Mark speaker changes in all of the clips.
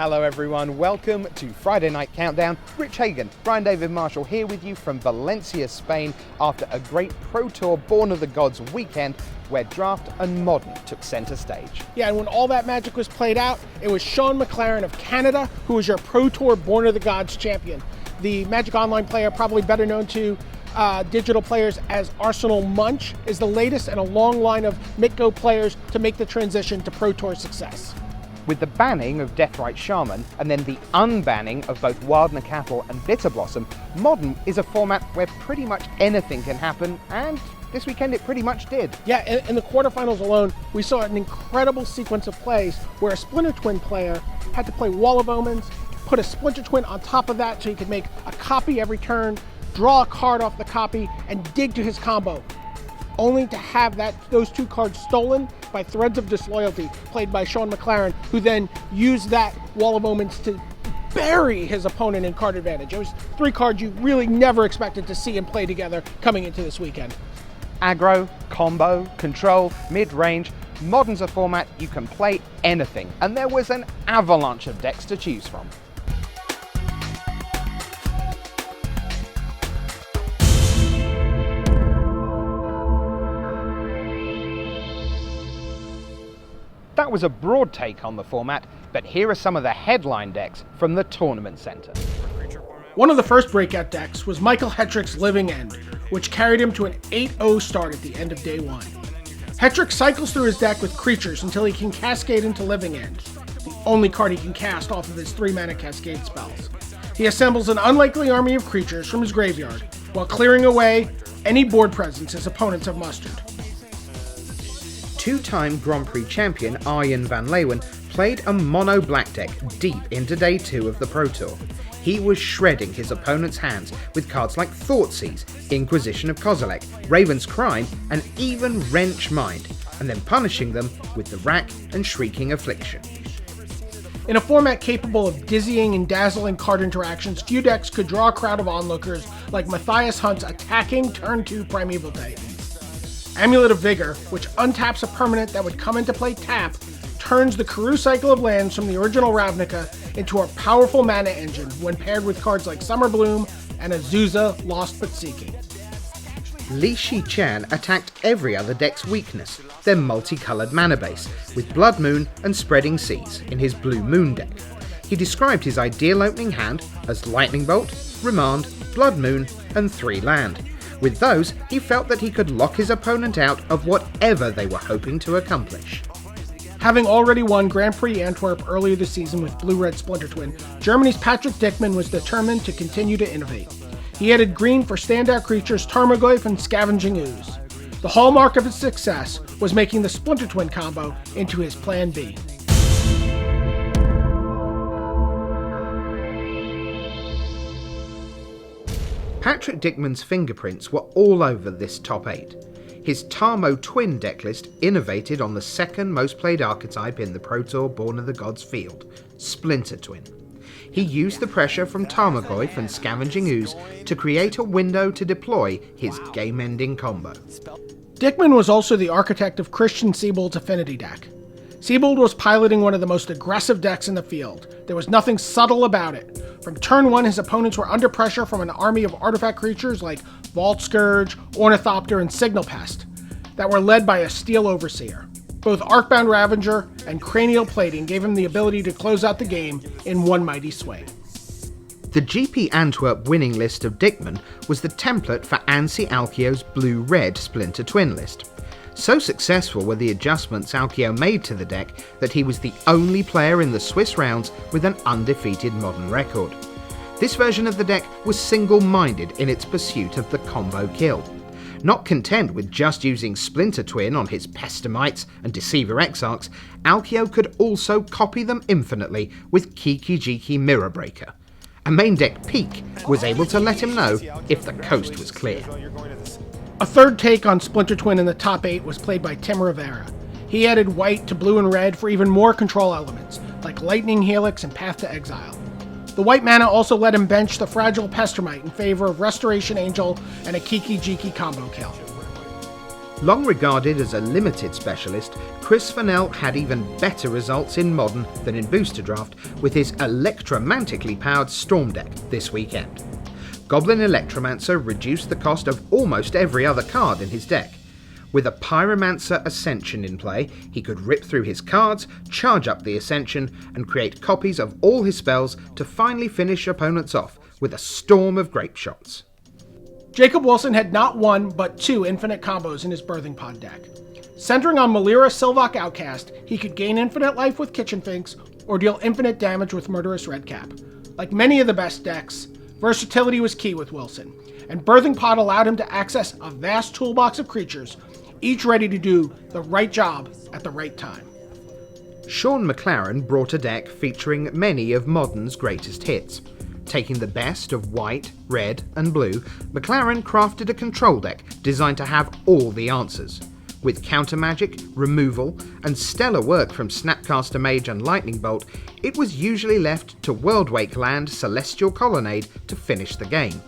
Speaker 1: Hello everyone, welcome to Friday Night Countdown. Rich Hagan, Brian David Marshall here with you from Valencia, Spain after a great Pro Tour Born of the Gods weekend where Draft and Modern took center stage.
Speaker 2: Yeah, and when all that magic was played out, it was Sean McLaren of Canada who was your Pro Tour Born of the Gods champion. The Magic Online player, probably better known to digital players as Arsenal Munch, is the latest in a long line of MitGo players to make the transition to Pro Tour success.
Speaker 1: With the banning of Deathrite Shaman and then the unbanning of both Wild Nacatl and Bitter Blossom, Modern is a format where pretty much anything can happen, and this weekend it pretty much did.
Speaker 2: Yeah, in the quarterfinals alone, we saw an incredible sequence of plays where a Splinter Twin player had to play Wall of Omens, put a Splinter Twin on top of that so he could make a copy every turn, draw a card off the copy, and dig to his combo, only to have those two cards stolen by Threads of Disloyalty, played by Sean McLaren, who then used that Wall of Omens to bury his opponent in card advantage. It was three cards you really never expected to see and play together coming into this weekend.
Speaker 1: Aggro, combo, control, mid-range, Modern's a format you can play anything, and there was an avalanche of decks to choose from. That was a broad take on the format, but here are some of the headline decks from the tournament center.
Speaker 2: One of the first breakout decks was Michael Hetrick's Living End, which carried him to an 8-0 start at the end of day one. Hetrick cycles through his deck with creatures until he can cascade into Living End, the only card he can cast off of his 3-mana cascade spells. He assembles an unlikely army of creatures from his graveyard, while clearing away any board presence his opponents have mustered.
Speaker 1: Two-time Grand Prix champion Arjen van Leeuwen played a mono black deck deep into day 2 of the Pro Tour. He was shredding his opponent's hands with cards like Thoughtseize, Inquisition of Kozilek, Raven's Crime, and even Wrench Mind, and then punishing them with the Rack and Shrieking Affliction.
Speaker 2: In a format capable of dizzying and dazzling card interactions, few decks could draw a crowd of onlookers like Matthias Hunt's attacking turn 2 Primeval Titan. Amulet of Vigor, which untaps a permanent that would come into play tap, turns the Karoo cycle of lands from the original Ravnica into a powerful mana engine when paired with cards like Summer Bloom and Azusa Lost But Seeking.
Speaker 1: Li Shi-Chan attacked every other deck's weakness, their multicolored mana base, with Blood Moon and Spreading Seas in his Blue Moon deck. He described his ideal opening hand as Lightning Bolt, Remand, Blood Moon, and 3 land. With those, he felt that he could lock his opponent out of whatever they were hoping to accomplish.
Speaker 2: Having already won Grand Prix Antwerp earlier this season with Blue-Red Splinter Twin, Germany's Patrick Dickmann was determined to continue to innovate. He added green for standout creatures Tarmogoyf and Scavenging Ooze. The hallmark of his success was making the Splinter Twin combo into his Plan B.
Speaker 1: Patrick Dickmann's fingerprints were all over this top 8. His Tarmo Twin decklist innovated on the second most played archetype in the Pro Tour Born of the Gods field, Splinter Twin. He used the pressure from Tarmogoyf and Scavenging Ooze to create a window to deploy his game-ending combo.
Speaker 2: Dickmann was also the architect of Christian Siebold's Affinity deck. Siebold was piloting one of the most aggressive decks in the field. There was nothing subtle about it. From turn 1, his opponents were under pressure from an army of artifact creatures like Vault Scourge, Ornithopter, and Signal Pest that were led by a Steel Overseer. Both Arcbound Ravager and Cranial Plating gave him the ability to close out the game in one mighty swing.
Speaker 1: The GP Antwerp winning list of Dickmann was the template for Anssi Alkio's Blue-Red Splinter Twin list. So successful were the adjustments Alkio made to the deck that he was the only player in the Swiss rounds with an undefeated modern record. This version of the deck was single-minded in its pursuit of the combo kill. Not content with just using Splinter Twin on his Pestimites and Deceiver Exarchs, Alkio could also copy them infinitely with Kiki Jiki Mirror Breaker. A main deck peak was able to let him know if the coast was clear.
Speaker 2: A third take on Splinter Twin in the top 8 was played by Tim Rivera. He added white to blue and red for even more control elements, like Lightning Helix and Path to Exile. The white mana also let him bench the Fragile Pestermite in favor of Restoration Angel and a Kiki Jiki combo kill.
Speaker 1: Long regarded as a limited specialist, Chris Fennell had even better results in Modern than in Booster Draft with his electromantically powered Storm deck this weekend. Goblin Electromancer reduced the cost of almost every other card in his deck. With a Pyromancer Ascension in play, he could rip through his cards, charge up the Ascension, and create copies of all his spells to finally finish opponents off with a storm of grape shots.
Speaker 2: Jacob Wilson had not one, but two infinite combos in his Birthing Pod deck. Centering on Malira Sylvok Outcast, he could gain infinite life with Kitchen Finks, or deal infinite damage with Murderous Redcap. Like many of the best decks, versatility was key with Wilson, and Birthing Pod allowed him to access a vast toolbox of creatures, each ready to do the right job at the right time.
Speaker 1: Sean McLaren brought a deck featuring many of Modern's greatest hits. Taking the best of white, red, and blue, McLaren crafted a control deck designed to have all the answers. With counter magic, removal, and stellar work from Snapcaster Mage and Lightning Bolt, it was usually left to Worldwake land Celestial Colonnade to finish the game.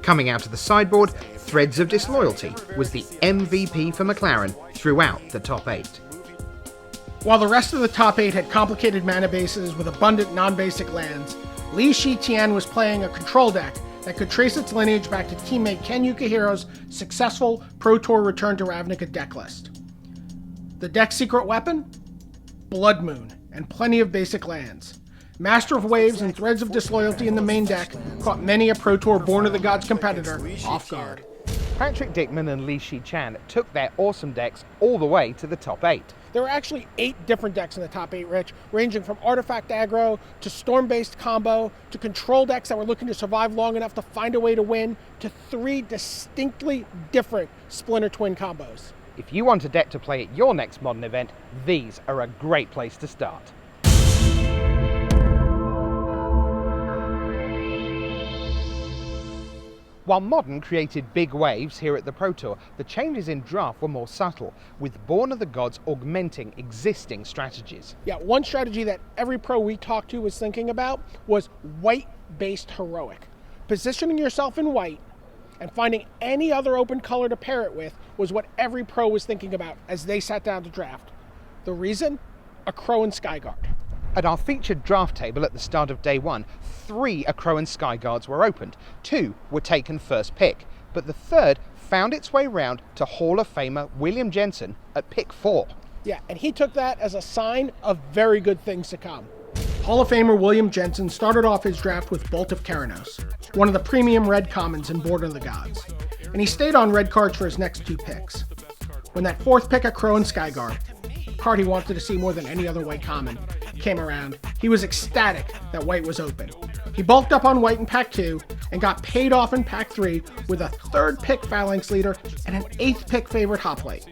Speaker 1: Coming out of the sideboard, Threads of Disloyalty was the MVP for McLaren throughout the top 8.
Speaker 2: While the rest of the top 8 had complicated mana bases with abundant non-basic lands, Li Shi-Tian was playing a control deck that could trace its lineage back to teammate Ken Yukihiro's successful Pro Tour Return to Ravnica deck list. The deck's secret weapon? Blood Moon, and plenty of basic lands. Master of Waves and Threads of Disloyalty in the main deck caught many a Pro Tour Born of the Gods competitor off guard.
Speaker 1: Patrick Dickman and Li Shi-Chan took their awesome decks all the way to the top 8.
Speaker 2: There were actually 8 different decks in the top 8, Rich, ranging from artifact aggro to storm-based combo to control decks that were looking to survive long enough to find a way to win to 3 distinctly different Splinter Twin combos.
Speaker 1: If you want a deck to play at your next Modern event, these are a great place to start. While Modern created big waves here at the Pro Tour, the changes in draft were more subtle, with Born of the Gods augmenting existing strategies.
Speaker 2: Yeah, one strategy that every pro we talked to was thinking about was white-based heroic. Positioning yourself in white and finding any other open color to pair it with was what every pro was thinking about as they sat down to draft. The reason? A Crow and Skyguard.
Speaker 1: At our featured draft table at the start of day 1, 3 Crow and Skyguards were opened. 2 were taken first pick, but the third found its way round to Hall of Famer William Jensen at pick 4.
Speaker 2: Yeah, and he took that as a sign of very good things to come. Hall of Famer William Jensen started off his draft with Bolt of Keranos, one of the premium red commons in Born of the Gods, and he stayed on red cards for his next 2 picks. When that 4th pick at Crow and Skyguard, a card he wanted to see more than any other white common, came around, he was ecstatic that white was open. He bulked up on white in pack 2 and got paid off in pack 3 with a 3rd pick Phalanx Leader and an 8th pick favorite Hoplite.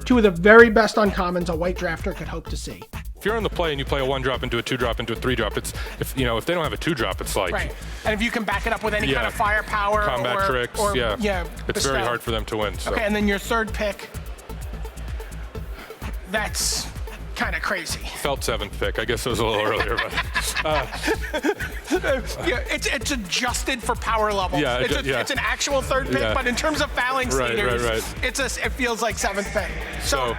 Speaker 2: 2 of the very best uncommons a white drafter could hope to see.
Speaker 3: If you're on the play and you play a 1-drop into a 2-drop into a 3-drop, it's if they don't have a 2-drop, it's like
Speaker 2: right. And if you can back it up with any kind of firepower,
Speaker 3: combat tricks, it's very hard for them to win. So.
Speaker 2: Okay, and then your 3rd pick, that's kind of crazy.
Speaker 3: Felt 7th pick. I guess it was a little earlier, but
Speaker 2: it's adjusted for power level.
Speaker 3: Yeah,
Speaker 2: it's an actual 3rd pick, but in terms of Phalanx leaders, it feels like 7th pick.
Speaker 3: So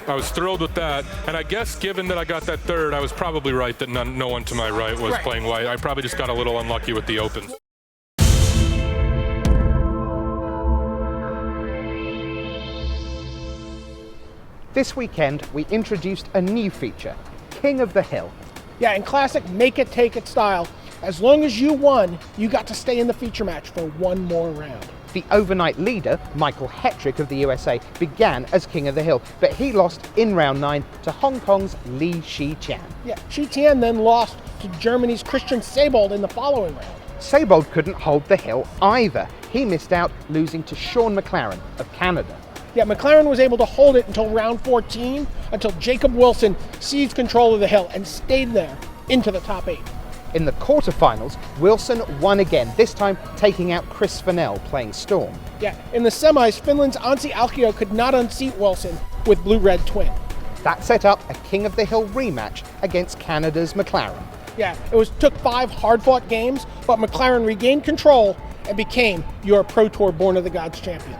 Speaker 3: I was thrilled with that, and I guess given that I got that 3rd, I was probably right that no one to my right was playing white. I probably just got a little unlucky with the opens.
Speaker 1: This weekend, we introduced a new feature, King of the Hill.
Speaker 2: Yeah, in classic make-it-take-it style, as long as you won, you got to stay in the feature match for one more round.
Speaker 1: The overnight leader, Michael Hetrick of the USA, began as King of the Hill, but he lost in round 9 to Hong Kong's Li Shi-Tian.
Speaker 2: Yeah, Shi-Tian then lost to Germany's Christian Seybold in the following round.
Speaker 1: Seybold couldn't hold the hill either. He missed out, losing to Sean McLaren of Canada.
Speaker 2: Yeah, McLaren was able to hold it until round 14, until Jacob Wilson seized control of the hill and stayed there into the top 8.
Speaker 1: In the quarterfinals, Wilson won again, this time taking out Chris Fennell playing Storm.
Speaker 2: Yeah, in the semis, Finland's Anssi Alkio could not unseat Wilson with Blue-Red Twin.
Speaker 1: That set up a King of the Hill rematch against Canada's McLaren.
Speaker 2: Yeah, took 5 hard-fought games, but McLaren regained control and became your Pro Tour Born of the Gods champion.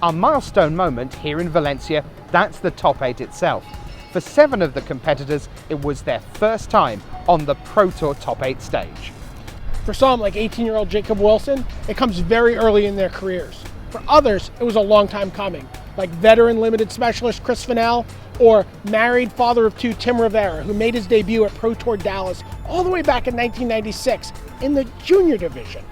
Speaker 1: Our milestone moment here in Valencia, that's the top 8 itself. For 7 of the competitors, it was their first time on the Pro Tour top 8 stage.
Speaker 2: For some, like 18-year-old Jacob Wilson, it comes very early in their careers. For others, it was a long time coming, like veteran limited specialist Chris Fennell or married father of 2 Tim Rivera, who made his debut at Pro Tour Dallas all the way back in 1996 in the junior division.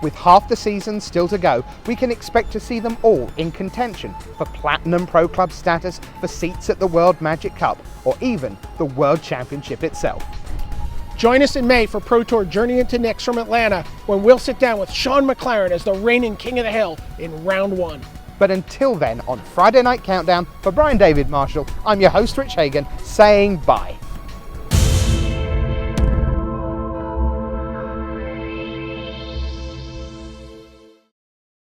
Speaker 1: With half the season still to go, we can expect to see them all in contention for Platinum Pro Club status, for seats at the World Magic Cup, or even the World Championship itself.
Speaker 2: Join us in May for Pro Tour Journey into Nyx from Atlanta, when we'll sit down with Sean McLaren as the reigning King of the Hill in round 1.
Speaker 1: But until then, on Friday Night Countdown, for Brian David Marshall, I'm your host Rich Hagan, saying bye.